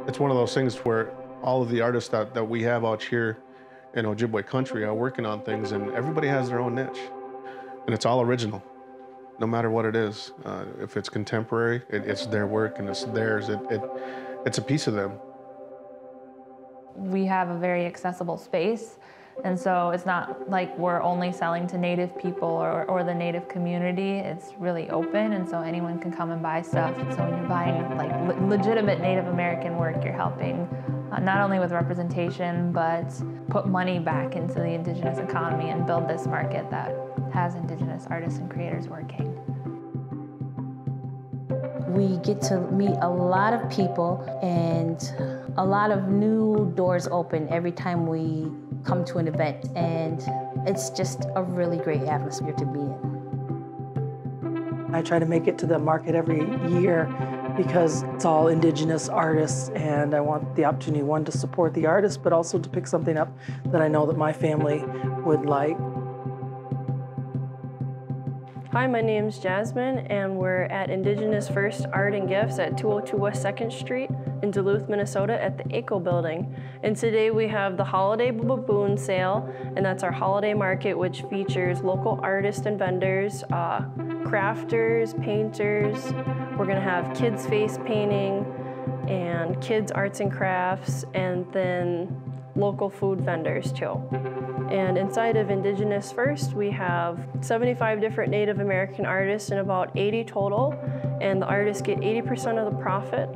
It's one of those things where all of the artists that we have out here in Ojibwe country are working on things, and everybody has their own niche. And it's all original, no matter what it is. If it's contemporary, it's their work and it's theirs. It's a piece of them. We have a very accessible space, and so it's not like we're only selling to Native people or the Native community. It's really open, and so anyone can come and buy stuff. So when you're buying like legitimate Native American work, you're helping not only with representation, but put money back into the Indigenous economy and build this market that has Indigenous artists and creators working. We get to meet a lot of people, and a lot of new doors open every time we come to an event, and it's just a really great atmosphere to be in. I try to make it to the market every year because it's all Indigenous artists, and I want the opportunity, one, to support the artists, but also to pick something up that I know that my family would like. Hi, my name's Jasmine, and we're at Indigenous First Art and Gifts at 202 West 2nd Street in Duluth, Minnesota at the AICHO building. And today we have the Holiday Biboon sale, and that's our holiday market, which features local artists and vendors, crafters, painters. We're gonna have kids face painting and kids arts and crafts, and then local food vendors too. And inside of Indigenous First, we have 75 different Native American artists and about 80 total, and the artists get 80% of the profit.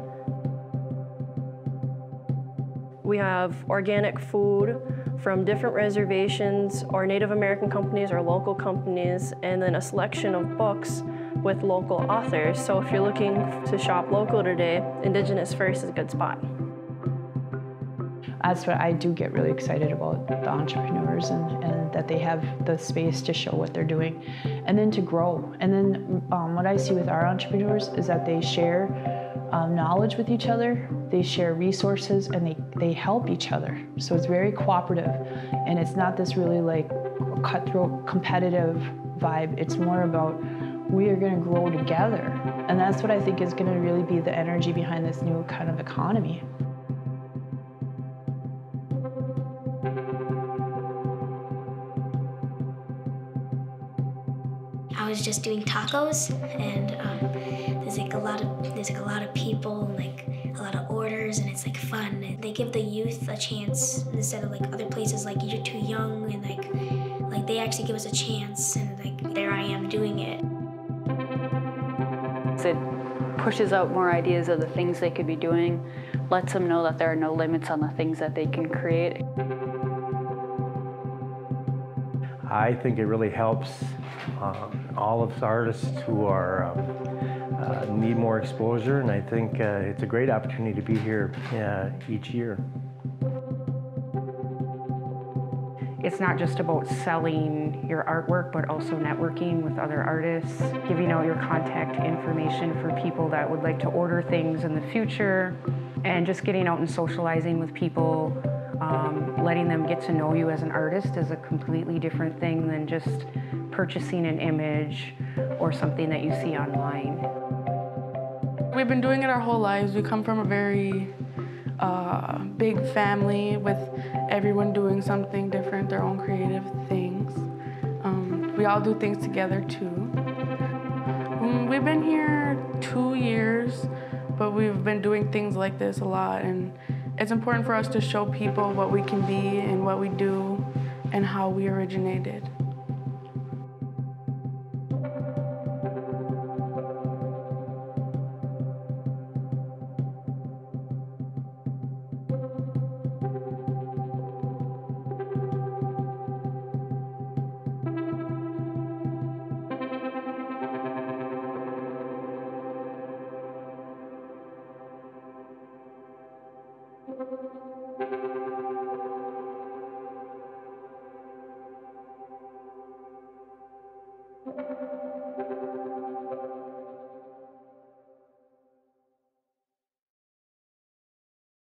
We have organic food from different reservations or Native American companies or local companies, and then a selection of books with local authors. So if you're looking to shop local today, Indigenous First is a good spot. That's what I do get really excited about, the entrepreneurs, and that they have the space to show what they're doing and then to grow. And then what I see with our entrepreneurs is that they share knowledge with each other, they share resources, and they help each other. So it's very cooperative, and it's not this really like cutthroat competitive vibe. It's more about we are going to grow together. And that's what I think is going to really be the energy behind this new kind of economy. I was just doing tacos, and there's like a lot of people, and like a lot of orders, and it's like fun. And they give the youth a chance instead of like other places like you're too young, and like they actually give us a chance, and like there I am doing it. It pushes out more ideas of the things they could be doing, lets them know that there are no limits on the things that they can create. I think it really helps all of the artists who are need more exposure, and I think it's a great opportunity to be here each year. It's not just about selling your artwork, but also networking with other artists, giving out your contact information for people that would like to order things in the future, and just getting out and socializing with people. Letting them get to know you as an artist is a completely different thing than just purchasing an image or something that you see online. We've been doing it our whole lives. We come from a very big family with everyone doing something different, their own creative things. We all do things together too. We've been here 2 years, but we've been doing things like this a lot, and it's important for us to show people what we can be and what we do and how we originated.